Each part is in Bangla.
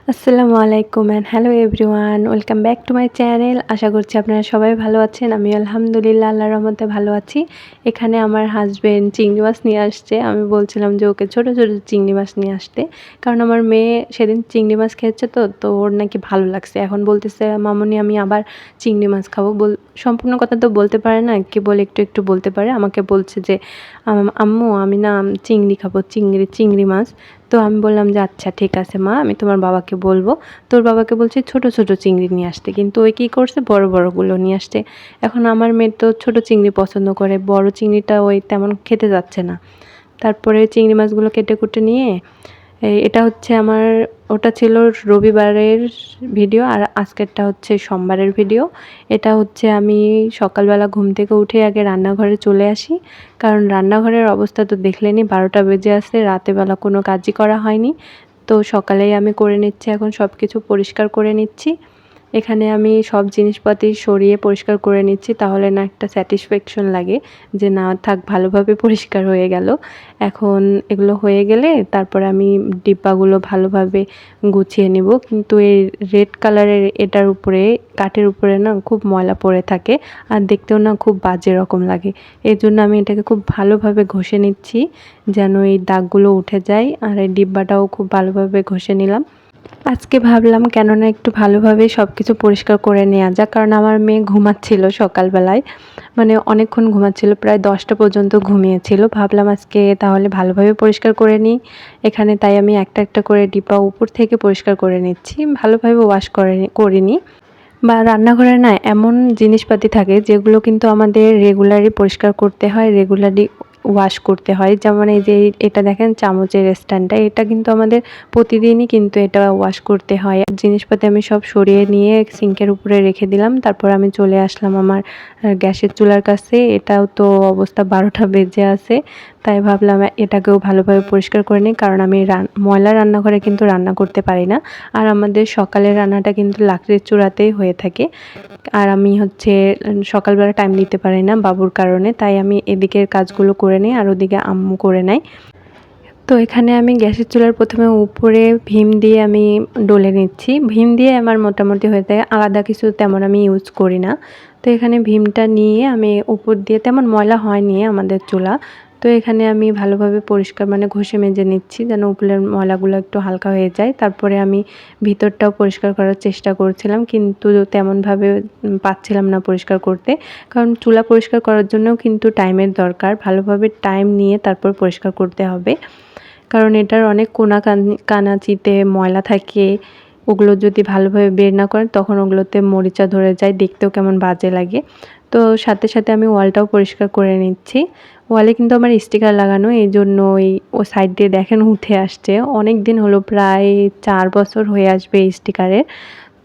আসসালামু আলাইকুম and hello everyone, welcome back to my channel. আশা করছি আপনারা সবাই ভালো আছেন। আমি আলহামদুলিল্লাহ আল্লাহর রহমতে ভালো আছি। এখানে আমার হাজবেন্ড চিংড়ি মাছ নিয়ে আসছে। আমি বলছিলাম যে ওকে ছোট ছোট চিংড়ি মাছ নিয়ে আসতে, কারণ আমার মেয়ে সেদিন চিংড়ি মাছ খেয়েছে, তো ওর নাকি ভালো লাগছে। এখন বলতেছে মামুনি আমি আবার চিংড়ি মাছ খাবো। সম্পূর্ণ কথা তো বলতে পারে না, কেবল একটু একটু বলতে পারে। আমাকে বলছে যে আম্মু আমি না চিংড়ি খাবো, চিংড়ি মাছ। তো আমি বললাম যে আচ্ছা ঠিক আছে মা, আমি তোমার বাবাকে বলবো। তোর বাবাকে বলছি ছোট ছোট চিংড়ি নিয়ে আসতে, কিন্তু ওই কী করছে বড় বড়গুলো নিয়ে আসতে। এখন আমার মেয়ে তো ছোট চিংড়ি পছন্দ করে, বড় চিংড়িটা ওই তেমন খেতে যাচ্ছে না। তারপরে চিংড়ি মাছগুলো কেটে কুটে নিয়ে এটা হচ্ছে আমার, ওটা ছিল রবিবারের ভিডিও আর আজকেরটা হচ্ছে সোমবারের ভিডিও। এটা হচ্ছে আমি সকালবেলা ঘুম থেকে উঠে আগে রান্নাঘরে চলে আসি, কারণ রান্নাঘরের অবস্থা তো দেখলেনি, 12টা বেজে আসে, রাতেবেলা কোনো কাজই করা হয়নি। তো সকালেই আমি করে নিচ্ছি, এখন সব কিছু পরিষ্কার করে নিচ্ছি। এখানে আমি সব জিনিসপাতি সরিয়ে পরিষ্কার করে নিচ্ছি, তাহলে না একটা স্যাটিসফ্যাকশন লাগে যে না থাক ভালোভাবে পরিষ্কার হয়ে গেল। এখন এগুলো হয়ে গেলে তারপরে আমি ডিব্বাগুলো ভালোভাবে গুছিয়ে নিব। কিন্তু এই রেড কালারের এটার উপরে, কাঠের উপরে না খুব ময়লা পড়ে থাকে আর দেখতেও না খুব বাজে রকম লাগে। এই জন্য আমি এটাকে খুব ভালোভাবে ঘষে নিচ্ছি যেন এই দাগগুলো উঠে যায়। আর এই ডিব্বাটাও খুব ভালোভাবে ঘষে নিলাম। আজকে ভাবলাম কেননা একটু ভালোভাবে সব কিছু পরিষ্কার করে নেওয়া যাক, কারণ আমার মেয়ে ঘুমাচ্ছিল সকালবেলায়, মানে অনেকক্ষণ ঘুমাচ্ছিল, প্রায় 10টা পর্যন্ত ঘুমিয়েছিল। ভাবলাম আজকে তাহলে ভালোভাবে পরিষ্কার করে নিই এখানে, তাই আমি একটা একটা করে ডিব্বা উপর থেকে পরিষ্কার করে নিচ্ছি, ভালোভাবে ওয়াশ করিনি। বা রান্নাঘরে না এমন জিনিসপাতি থাকে যেগুলো কিন্তু আমাদের রেগুলারই পরিষ্কার করতে হয়, রেগুলারলি ওয়াশ করতে হয়। যেমন এই যে এটা দেখেন চামচের স্ট্যান্ডটা, এটা কিন্তু আমাদের প্রতিদিনই কিন্তু এটা ওয়াশ করতে হয়। জিনিসপাতি আমি সব সরিয়ে নিয়ে সিঙ্কের উপরে রেখে দিলাম। তারপর আমি চলে আসলাম আমার গ্যাসের চুলার কাছে। এটাও তো অবস্থা 12টা বেজে আছে, তাই ভাবলাম এটাকেও ভালোভাবে পরিষ্কার করে নিই, কারণ আমি ময়লা রান্নাঘরে কিন্তু রান্না করতে পারি না। আর আমাদের সকালের রান্নাটা কিন্তু লাকড়ির চুলাতেই হয়ে থাকে। আর আমি হচ্ছে সকালবেলা টাইম দিতে পারি না বাবুর কারণে, তাই আমি এদিকের কাজগুলো করে নিই আর ওদিকে আম্মু করে নেয়। তো এখানে আমি গ্যাসের চুলার প্রথমে উপরে ভীম দিয়ে আমি ডলে নিচ্ছি। ভীম দিয়ে আমার মোটামুটি হয়ে যায়, আলাদা কিছু তেমন আমি ইউজ করি না। তো এখানে ভীমটা নিয়ে আমি উপর দিয়ে, তেমন ময়লা হয়নি আমাদের চুলা, তো এখানে আমি ভালোভাবে পরিষ্কার মানে ঘষে মেজে নিচ্ছি যেন উপরের ময়লাগুলো একটু হালকা হয়ে যায়। তারপরে আমি ভিতরটাও পরিষ্কার করার চেষ্টা করছিলাম, কিন্তু তেমনভাবে পাচ্ছিলাম না পরিষ্কার করতে, কারণ চুলা পরিষ্কার করার জন্যও কিন্তু টাইমের দরকার। ভালোভাবে টাইম নিয়ে তারপর পরিষ্কার করতে হবে, কারণ এটার অনেক কানাচিতে ময়লা থাকে। ওগুলো যদি ভালোভাবে বের না করেন তখন ওগুলোতে মরিচা ধরে যায়, দেখতেও কেমন বাজে লাগে। তো সাথে সাথে আমি ওয়ালটাও পরিষ্কার করে নিচ্ছি। ওয়ালে কিন্তু আমার স্টিকার লাগানো, এই জন্য ও সাইড দিয়ে দেখেন উঠে আসছে। অনেক দিন হলো, প্রায় 4 বছর হয়ে আসবে এই স্টিকারের।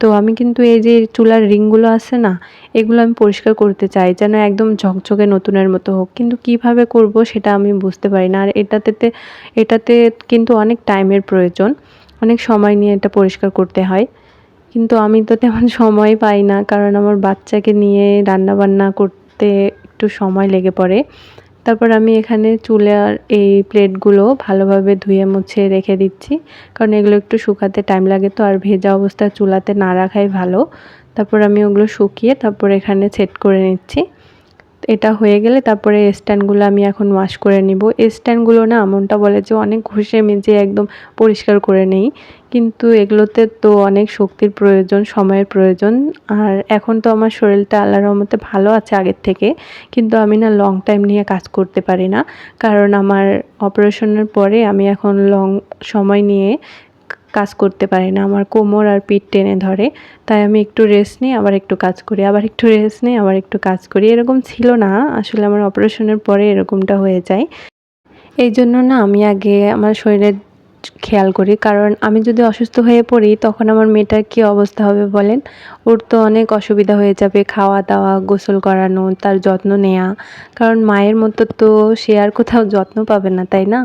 তো আমি কিন্তু এই যে চুলার রিংগুলো আছে না, এগুলো আমি পরিষ্কার করতে চাই যেন একদম ঝকঝকে নতুনের মতো হোক, কিন্তু কিভাবে করব সেটা আমি বুঝতে পারি না। আর এটাতে কিন্তু অনেক টাইমের প্রয়োজন, অনেক সময় নিয়ে এটা পরিষ্কার করতে হয়। কিন্তু আমি তো তেমন সময় পাই না, কারণ আমার বাচ্চাকে নিয়ে রান্নাবান্না করতে একটু সময় লেগে পড়ে। তারপর আমি এখানে চুলার এই প্লেটগুলো ভালোভাবে ধুয়ে মুছে রেখে দিচ্ছি, কারণ এগুলো একটু শুকাতে টাইম লাগে, তো আর ভেজা অবস্থায় চুলাতে না রাখাই ভালো। তারপর আমি ওগুলো শুকিয়ে তারপর এখানে সেট করে নিচ্ছি। এটা হয়ে গেলে তারপরে স্ট্যান্ডগুলো আমি এখন ওয়াশ করে নিব। স্ট্যান্ডগুলো না মনটা বলে যে অনেক ঘষে মেজে একদম পরিষ্কার করে নেই, কিন্তু এগুলোতে তো অনেক শক্তির প্রয়োজন, সময়ের প্রয়োজন। আর এখন তো আমার শরীরটা আল্লাহর রহমতে ভালো আছে আগের থেকে, কিন্তু আমি না লং টাইম নিয়ে কাজ করতে পারি না, কারণ আমার অপারেশনের পরে আমি এখন লং সময় নিয়ে কাজ করতে পারি না। আমার কোমর আর পিঠ টেনে ধরে, তাই আমি একটু রেস্ট নিই, আবার একটু কাজ করি, আবার একটু রেস্ট নিই, আবার একটু কাজ করি। এরকম ছিল না, আসলে আমার অপারেশনের পরে এরকমটা হয়ে যায়। এই জন্য না আমি আগে আমার শরীরের খেয়াল করি, কারণ আমি যদি অসুস্থ হয়ে পড়ি তখন আমার মেয়েটার কী অবস্থা হবে বলেন। ওর তো অনেক অসুবিধা হয়ে যাবে, খাওয়া দাওয়া, গোসল করানো, তার যত্ন নেওয়া, কারণ মায়ের মতো তো সে আর কোথাও যত্ন পাবে না, তাই না?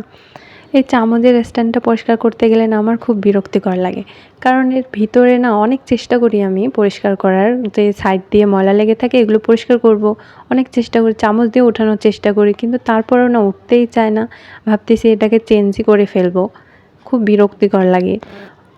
এই চামচের স্ট্যান্ডটা পরিষ্কার করতে গেলে না আমার খুব বিরক্তিকর লাগে, কারণ এর ভিতরে না অনেক চেষ্টা করি আমি পরিষ্কার করার, যে সাইড দিয়ে ময়লা লেগে থাকে এগুলো পরিষ্কার করব, অনেক চেষ্টা করি, চামচ দিয়ে ওঠানোর চেষ্টা করি, কিন্তু তারপরেও না উঠতেই চায় না। ভাবতেছি এটাকে চেঞ্জই করে ফেলবো, খুব বিরক্তিকর লাগে।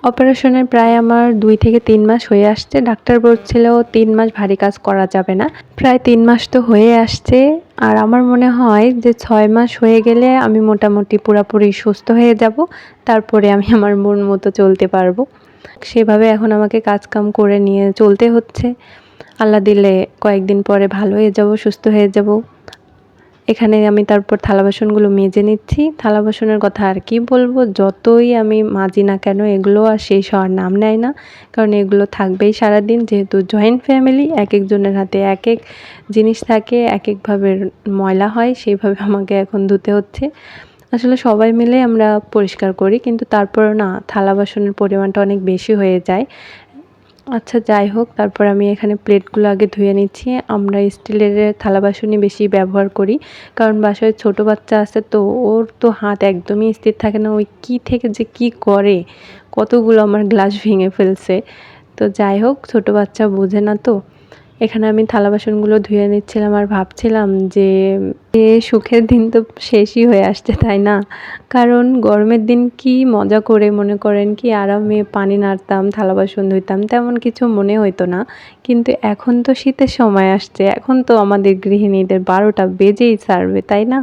অপারেশনের প্রায় আমার 2 থেকে 3 মাস হয়ে আসছে। ডাক্তার বলছিল 3 মাস ভারী কাজ করা যাবে না। প্রায় 3 মাস তো হয়ে আসছে। আর আমার মনে হয় যে 6 মাস হয়ে গেলে আমি মোটামুটি পুরাপুরি সুস্থ হয়ে যাব। তারপরে আমি আমার মন মতো চলতে পারবো। সেভাবে এখন আমাকে কাজকাম করে নিয়ে চলতে হচ্ছে। আল্লাহ দিলে কয়েকদিন পরে ভালো হয়ে যাব, সুস্থ হয়ে যাব। এখানে আমি তারপর থালা বাসনগুলো মেজে নিচ্ছি। থালা বাসনের কথা আর কি বলবো, যতই আমি মাজি না কেন এগুলো আর শেষ হওয়ার নাম নেয় না। কারণ এগুলো থাকবেই সারাদিন, যেহেতু জয়েন্ট ফ্যামিলি, একেকজনের হাতে একেক জিনিস থাকে, একেকভাবে ময়লা হয়, সেইভাবে আমাকে এখন ধুতে হচ্ছে। আসলে সবাই মিলে আমরা পরিষ্কার করি, কিন্তু তারপরেও না থালা বাসনের পরিমাণটা অনেক বেশি হয়ে যায়। আচ্ছা যাই হোক, তারপর আমি এখানে প্লেটগুলো আগে ধুয়ে নিচ্ছি। আমরা স্টিলের থালা বাসনই বেশি ব্যবহার করি, কারণ বাসায় ছোট বাচ্চা আছে, তো ওর তো হাত একদমই স্থির থাকে না। ওই কী থেকে যে কী করে, কতগুলো আমার গ্লাস ভেঙে ফেলছে। তো যাই হোক, ছোট বাচ্চা বোঝে না তো। এখানে আমি থালা বাসনগুলো ধুয়ে নিচ্ছিলাম আর ভাবছিলাম যে সুখের দিন তো শেষই হয়ে আসছে, তাই না? কারণ গরমের দিন কি মজা করে, মনে করেন কি আরামে পানি নাড়তাম, থালা বাসন ধুইতাম, তেমন কিছু মনে হইতো না। কিন্তু এখন তো শীতের সময় আসছে, এখন তো আমাদের গৃহিণীদের 12টা বেজেই ছাড়বে, তাই না?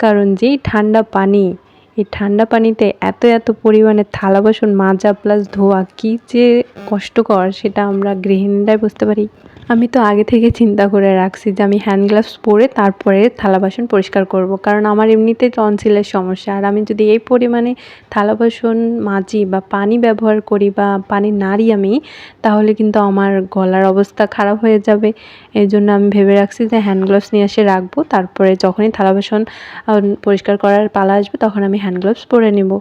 কারণ যেই ঠান্ডা পানি, এই ঠান্ডা পানিতে এত এত পরিমাণে থালা বাসন মাজা প্লাস ধোয়া কী যে কষ্টকর, সেটা আমরা গৃহিণীরাই বুঝতে পারি। আমি তো আগে থেকে চিন্তা করে রাখছি যে আমি হ্যান্ড গ্লাভস পরে তারপরে থালা বাসন পরিষ্কার করব, কারণ আমার এমনিতেই টনসিলের সমস্যা। আর আমি যদি এই পরিমাণে থালা বাসন মাজি বা পানি ব্যবহার করি বা পানি নাড়ি আমি, তাহলে কিন্তু আমার গলার অবস্থা খারাপ হয়ে যাবে। এই জন্য আমি ভেবে রাখছি যে হ্যান্ড গ্লাভস নিয়ে এসে রাখবো, তারপরে যখনই থালা বাসন পরিষ্কার করার পালা আসবে তখন আমি হ্যান্ড গ্লাভস পরে নেব।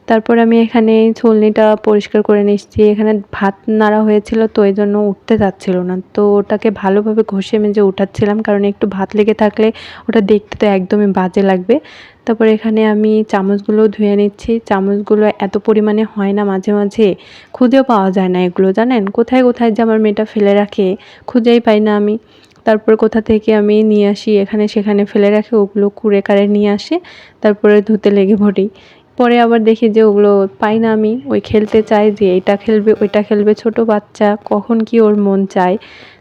তারপর আমি এখানে ছলনিটা পরিষ্কার করে নিচ্ছি। এখানে ভাত নাড়া হয়েছিল, তো এই জন্য উঠতে চাচ্ছিল না, তো ওটাকে ভালোভাবে ঘষে মেজে উঠাচ্ছিলাম, কারণ একটু ভাত লেগে থাকলে ওটা দেখতে তো একদমই বাজে লাগবে। তারপর এখানে আমি চামচগুলো ধুয়ে নিচ্ছি। চামচগুলো এত পরিমাণে হয় না, মাঝে মাঝে খুঁজেও পাওয়া যায় না এগুলো, জানেন? কোথায় কোথায় যে আমার মেয়েটা ফেলে রাখে, খুঁজেই পাই না আমি। তারপর কোথা থেকে আমি নিয়ে আসি, এখানে সেখানে ফেলে রাখে, ওগুলো কুড়ে কাড়ে নিয়ে আসে, তারপরে ধুতে লেগে পড়ি। পরে আবার দেখি যে ওগুলো পাই না আমি। ওই খেলতে চাই যে এটা খেলবে ওইটা খেলবে, ছোট বাচ্চা কখন কি ওর মন চায়।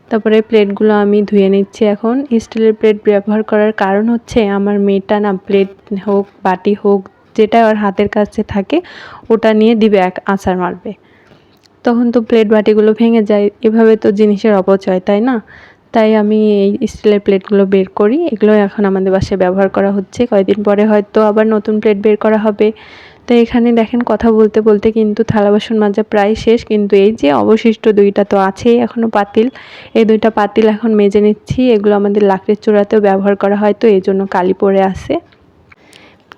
তারপরে প্লেটগুলো আমি ধুয়ে নিচ্ছি এখন। স্টিলের প্লেট ব্যবহার করার কারণ হচ্ছে আমার মেয়েটা না প্লেট হোক বাটি হোক যেটা ওর হাতের কাছে থাকে ওটা নিয়ে দিবে, আছাড় মারবে, তখন তো প্লেট বাটিগুলো ভেঙে যায়। এভাবে তো জিনিসের অপচয়, তাই না? তাই আমি এই স্টিলের প্লেটগুলো বের করি। এগুলো এখন আমাদের বাসায় ব্যবহার করা হচ্ছে। কয়েকদিন পরে হয়তো আবার নতুন প্লেট বের করা হবে। তো এখানে দেখেন কথা বলতে বলতে কিন্তু থালা বাসন মাজা প্রায় শেষ, কিন্তু এই যে অবশিষ্ট 2টা তো আছেই এখনও পাতিল। এই 2টা পাতিল এখন মেজে নিচ্ছি। এগুলো আমাদের লাকড়ির চুলাতেও ব্যবহার করা হয়, তো এই জন্য কালি পড়ে আছে।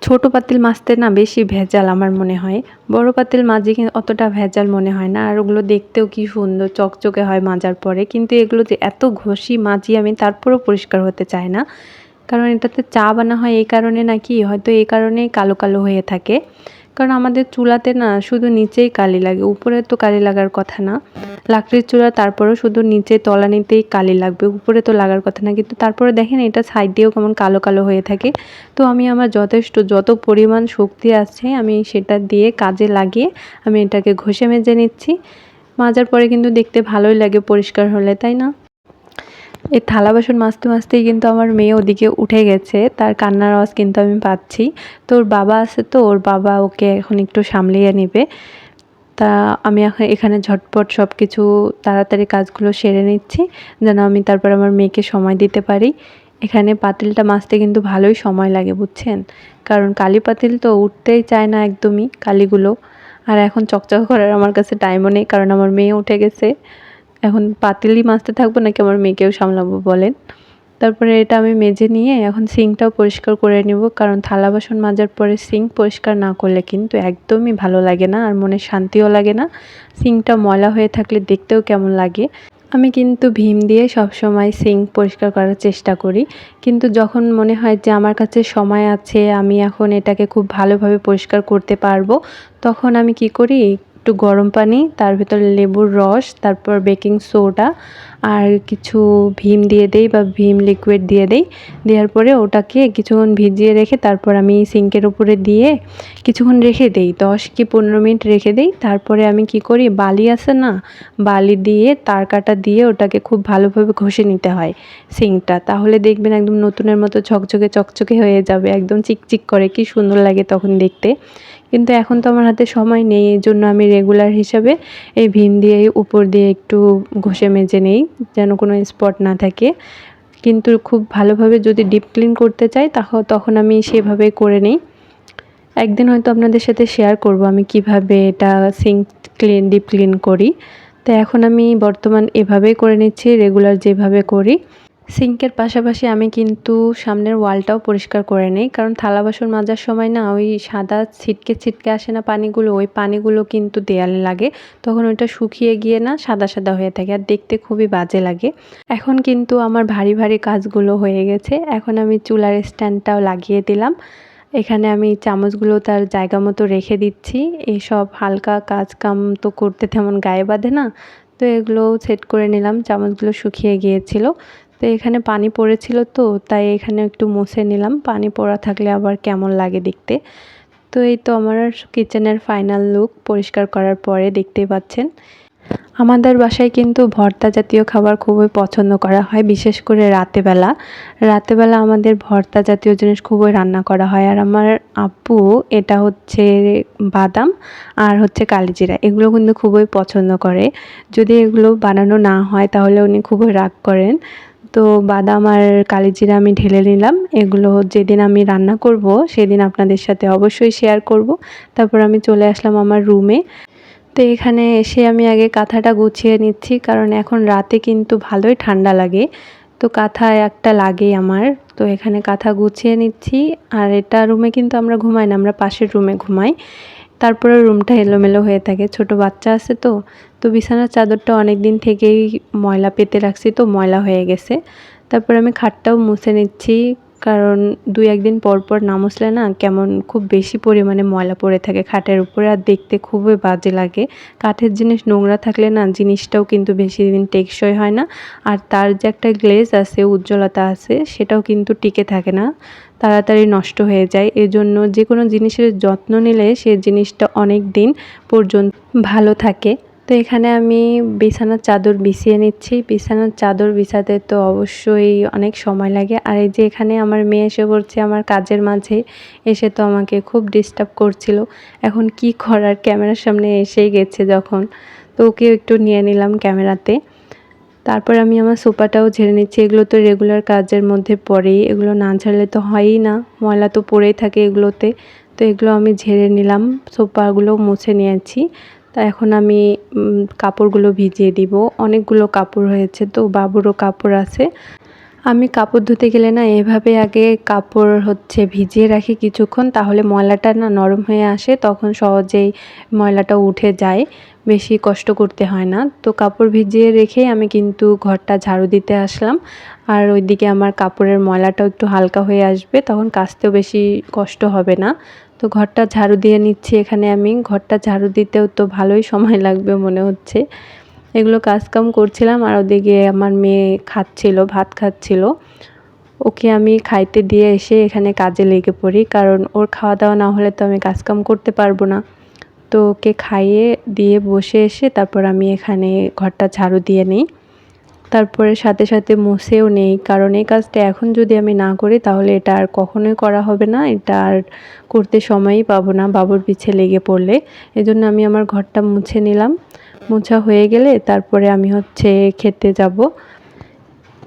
ছোট পাতিল মাজতে না বেশি ভেজাল আমার মনে হয়, বড় পাতিল মাজি অতটা ভেজাল মনে হয় না। আর ওগুলো দেখতেও কি সুন্দর চকচকে হয় মাজার পরে, কিন্তু এগুলো যে এত ঘষি মাজি আমি, তারপরেও পরিষ্কার হতে চায় না। কারণ এটাতে চা বানা হয়, এই কারণে নাকি হয়তো এই কারণেই কালো কালো হয়ে থাকে। কারণ আমাদের চুলাতে না শুধু নিচেই কালি লাগে, উপরে তো কালি লাগার কথা না। লাকড়ির চুলা, তারপরেও শুধু নিচে তলানিতেই কালি লাগবে, উপরে তো লাগার কথা না। কিন্তু তারপরে দেখেন এটা সাইড দিয়েও কেমন কালো কালো হয়ে থাকে। তো আমি আমার যত পরিমাণ শক্তি আছে আমি সেটা দিয়ে কাজে লাগিয়ে আমি এটাকে ঘষে মেজে নিচ্ছি। মাজার পরে কিন্তু দেখতে ভালোই লাগে পরিষ্কার হলে, তাই না? এই থালা বাসন মাজতে মাজতেই কিন্তু আমার মেয়ে ওদিকে উঠে গেছে, তার কান্নার আওয়াজ কিন্তু আমি পাচ্ছি। তো ওর বাবা আছে, তো ওর বাবা ওকে এখন একটু সামলিয়ে নেবে। তা আমি এখন এখানে ঝটপট সব কিছু তাড়াতাড়ি কাজগুলো সেরে নিচ্ছি, যেন আমি তারপর আমার মেয়েকে সময় দিতে পারি। এখানে পাতিলটা মাজতে কিন্তু ভালোই সময় লাগে, বুঝছেন? কারণ কালি পাতিল তো উঠতেই চায় না একদমই কালিগুলো। আর এখন চকচক করার আমার কাছে টাইমও নেই, কারণ আমার মেয়ে উঠে গেছে। এখন পাতিলই মাজতে থাকবো নাকি আমার মেয়েকেও সামলাবো বলেন? তারপরে এটা আমি মেজে নিয়ে এখন সিঙ্কটাও পরিষ্কার করে নেব, কারণ থালা বাসন মাজার পরে সিঙ্ক পরিষ্কার না করলে কিন্তু একদমই ভালো লাগে না, আর মনে শান্তিও লাগে না। সিঙ্কটা ময়লা হয়ে থাকলে দেখতেও কেমন লাগে। আমি কিন্তু ভীম দিয়ে সবসময় সিঙ্ক পরিষ্কার করার চেষ্টা করি, কিন্তু যখন মনে হয় যে আমার কাছে সময় আছে, আমি এখন এটাকে খুব ভালোভাবে পরিষ্কার করতে পারবো, তখন আমি কি করি, একটু গরম পানি, তার ভিতরে লেবুর রস, তারপর বেকিং সোডা আর কিছু ভীম দিয়ে দেই বা ভীম লিকুইড দিয়ে দেই। দেওয়ার পরে ওটাকে কিছুক্ষণ ভিজিয়ে রেখে তারপর আমি সিঙ্কের উপরে দিয়ে কিছুক্ষণ রেখে দেই, 10 কি 15 মিনিট রেখে দেই। তারপরে আমি কি করি, বালি আছে না, বালি দিয়ে তার কাঁটা দিয়ে ওটাকে খুব ভালোভাবে ঘষে নিতে হয় সিঙ্কটা। তাহলে দেখবেন একদম নতুনের মতো ঝকঝকে চকচকে হয়ে যাবে, একদম চিকচিক করে, কি সুন্দর লাগে তখন দেখতে। কিন্তু এখন তো আমার হাতে সময় নেই, এই জন্য আমি রেগুলার হিসাবে এই ভীম দিয়ে উপর দিয়ে একটু ঘষে মেজে নেই যেন কোনো স্পট না থাকে। কিন্তু খুব ভালোভাবে যদি ডিপ ক্লিন করতে চাই তখন আমি সেভাবেই করে নিই। একদিন হয়তো আপনাদের সাথে শেয়ার করব আমি কিভাবে এটা সিঙ্ক ডিপ ক্লিন করি। তো এখন আমি বর্তমান এভাবেই করে নিচ্ছি, রেগুলার যেভাবে করি। সিঙ্কের পাশাপাশি আমি কিন্তু সামনের ওয়ালটাও পরিষ্কার করে নেই, কারণ থালা বাসন মাজার সময় না ওই সাদা ছিটকে ছিটকে আসে না পানিগুলো, ওই পানিগুলো কিন্তু দেয়ালে লাগে, তখন ওইটা শুকিয়ে গিয়ে না সাদা সাদা হয়ে থাকে আর দেখতে খুবই বাজে লাগে। এখন কিন্তু আমার ভারী ভারী কাজগুলো হয়ে গেছে, এখন আমি চুলার স্ট্যান্ডটাও লাগিয়ে দিলাম। এখানে আমি চামচগুলো তার জায়গা মতো রেখে দিচ্ছি। এইসব হালকা কাজ কাম তো করতে তেমন গায়ে বাঁধে না, তো এগুলো সেট করে নিলাম। চামচগুলো শুকিয়ে গিয়েছিল, তো এখানে পানি পড়েছিল, তো তাই এখানে একটু মুছে নিলাম, পানি পড়া থাকলে আবার কেমন লাগে দেখতে। তো এই তো আমার কিচেনের ফাইনাল লুক পরিষ্কার করার পরে, দেখতেই পাচ্ছেন। আমাদের বাসায় কিন্তু ভর্তা জাতীয় খাবার খুবই পছন্দ করা হয়, বিশেষ করে রাতেবেলা। রাতেবেলা আমাদের ভর্তা জাতীয় জিনিস খুবই রান্না করা হয়। আর আমার আব্বু এটা হচ্ছে বাদাম আর হচ্ছে কালিজিরা, এগুলো কিন্তু খুবই পছন্দ করে। যদি এগুলো বানানো না হয় তাহলে উনি খুবই রাগ করেন। তো বাদাম আর কালিজিরা আমি ঢেলে নিলাম, এগুলো যেদিন আমি রান্না করব সেদিন আপনাদের সাথে অবশ্যই শেয়ার করব। তারপর আমি চলে আসলাম আমার রুমে। তো এখানে এসে আমি আগে কাঁথাটা গুছিয়ে নিচ্ছি, কারণ এখন রাতে কিন্তু ভালোই ঠান্ডা লাগে, তো কাঁথা একটা লাগেই আমার। তো এখানে কাঁথা গুছিয়ে নিচ্ছি। আর এটা রুমে কিন্তু আমরা ঘুমাই না, আমরা পাশের রুমে ঘুমাই। তারপরে রুমটা এলোমেলো হয়ে থাকে, ছোট বাচ্চা আছে তো। তো বিছানার চাদরটা অনেক দিন থেকেই ময়লা পেতে রাখছি, তো ময়লা হয়ে গেছে। তারপর আমি খাটটাও মুছে নিচ্ছি, কারণ 2-1 দিন পর পর না মুছলে না কেমন খুব বেশি পরিমাণে ময়লা পড়ে থাকে খাটের উপরে, আর দেখতে খুবই বাজে লাগে। কাঠের জিনিস নোংরা থাকলে না জিনিসটাও কিন্তু বেশি দিন টেকসই হয় না, আর তার যে একটা গ্লেজ আছে, উজ্জ্বলতা আছে, সেটাও কিন্তু টিকে থাকে না, তাড়াতাড়ি নষ্ট হয়ে যায়। এজন্য যে কোনো জিনিসের যত্ন নিলে সেই জিনিসটা অনেক দিন পর্যন্ত ভালো থাকে। তো এখানে আমি বিছানার চাদর বিছিয়ে নিচ্ছি। বিছানার চাদর বিছাতে তো অবশ্যই অনেক সময় লাগে। আর এই যে এখানে আমার মেয়ে এসে পড়ছে আমার কাজের মাঝে, এসে তো আমাকে খুব ডিস্টার্ব করছিল। এখন কি করার, ক্যামেরার সামনে এসেই গেছে যখন, তো ওকে একটু নিয়ে নিলাম ক্যামেরাতে। তারপর আমি আমার সোফাটাও ঝেড়ে নিচ্ছি, এগুলো তো রেগুলার কাজের মধ্যে পড়েই, এগুলো না ঝাড়লে তো হয়ই না, ময়লা তো পড়েই থাকে এগুলোতে। তো এগুলো আমি ঝেড়ে নিলাম, সোফাগুলো মুছে নিয়েছি। তা এখন আমি কাপড়গুলো ভিজিয়ে দিব, অনেকগুলো কাপড় হয়েছে, তো বাবুরও কাপড় আছে। আমি কাপড় ধুতে গেলে না এভাবে আগে কাপড় ভিজিয়ে রাখি কিছুক্ষণ, তাহলে ময়লাটা না নরম হয়ে আসে, তখন সহজেই ময়লাটা উঠে যায়, বেশি কষ্ট করতে হয় না। তো কাপড় ভিজিয়ে রেখেই আমি কিন্তু ঘরটা ঝাড়ু দিতে আসলাম। আর ওইদিকে আমার কাপড়ের ময়লাটাও একটু হালকা হয়ে আসবে, তখন কাচতেও বেশি কষ্ট হবে না। তো ঘরটা ঝাড়ু দিয়ে নিচ্ছি। এখানে আমি ঘরটা ঝাড়ু দিতেও তো ভালোই সময় লাগবে মনে হচ্ছে। এগুলো কাজকাম করছিলাম, আর ওদিকে আমার মেয়ে ভাত খাচ্ছিল। ওকে আমি খাইতে দিয়ে এসে এখানে কাজে লেগে পড়ি, কারণ ওর খাওয়া দাওয়া না হলে তো আমি কাজকাম করতে পারবো না। তো ওকে খাইয়ে দিয়ে বসে এসে তারপর আমি এখানে ঘরটা ঝাড়ু দিয়ে নিই। তারপরে সাথে সাথে মুছেও নেই, কারণ এই কাজটা এখন যদি আমি না করি তাহলে এটা আর কখনোই করা হবে না, এটা আর করতে সময়ই পাবো না বাবুর পিছে লেগে পড়লে। এজন্য আমি আমার ঘরটা মুছে নিলাম। মোছা হয়ে গেলে তারপরে আমি খেতে যাব।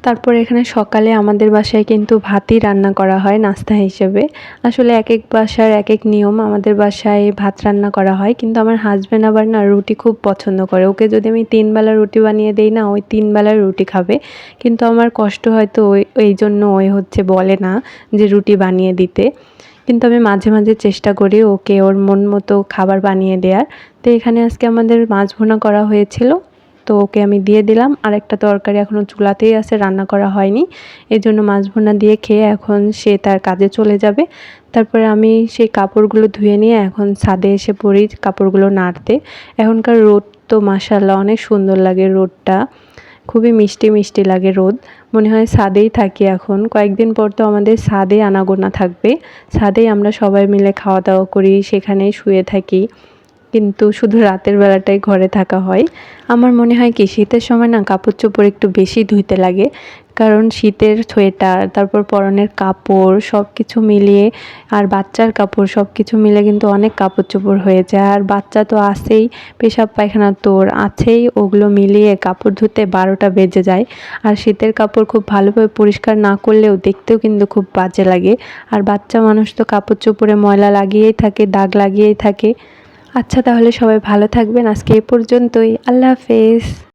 তারপরে এখানে সকালে আমাদের বাসায় কিন্তু ভাতই রান্না করা হয় নাস্তা হিসেবে। আসলে এক এক বাসার এক এক নিয়ম, আমাদের বাসায় ভাত রান্না করা হয়, কিন্তু আমার হাজব্যান্ড আবার না রুটি খুব পছন্দ করে। ওকে যদি আমি 3 বেলা রুটি বানিয়ে দেই না, ওই 3 বেলার রুটি খাবে। কিন্তু আমার কষ্ট হয়, তো এই জন্য ওই বলে না যে রুটি বানিয়ে দিতে। কিন্তু আমি মাঝে মাঝে চেষ্টা করি ওকে ওর মন মতো খাবার বানিয়ে দেওয়ার। তো এখানে আজকে আমাদের মাছ ভুনা করা হয়েছিল, তো ওকে আমি দিয়ে দিলাম। আর একটা তরকারি এখনও চুলাতেই আছে, রান্না করা হয়নি, এই জন্য মাছ ভুনা দিয়ে খেয়ে এখন সে তার কাজে চলে যাবে। তারপরে আমি সেই কাপড়গুলো ধুয়ে নিয়ে এখন ছাদে এসে পড়ি কাপড়গুলো নাড়তে। এখনকার রোদ তো মাশাআল্লাহ অনেক সুন্দর লাগে রোদটা, খুবই মিষ্টি মিষ্টি লাগে রোদ। মনে হয় ছাদেই থাকি এখন। কয়েকদিন পর তো আমাদের ছাদে আনাগোনা থাকবে। ছাদেই আমরা সবাই মিলে খাওয়া দাওয়া করি, সেখানেই শুয়ে থাকি। কিন্তু শুধু রাতের বেলাটাই ঘরে থাকা হয়। আমার মনে হয় কি শীতের সময় না কাপড় চোপড় একটু বেশি ধুইতে লাগে, কারণ শীতের সোয়েটার, তারপর পরনের কাপড় সব কিছু মিলিয়ে, আর বাচ্চার কাপড় সব কিছু মিলে কিন্তু অনেক কাপড় চোপড় হয়ে যায়। আর বাচ্চা তো আছেই, পেশাব পায়খানা তোর আছেই, ওগুলো মিলিয়ে কাপড় ধুতে 12টা বেজে যায়। আর শীতের কাপড় খুব ভালোভাবে পরিষ্কার না করলেও দেখতেও কিন্তু খুব বাজে লাগে। আর বাচ্চা মানুষ তো কাপড় চোপড়ে ময়লা লাগিয়েই থাকে, দাগ লাগিয়েই থাকে। আচ্ছা তাহলে সবাই ভালো থাকবেন, আজকে এ পর্যন্তই। আল্লাহ হাফেজ।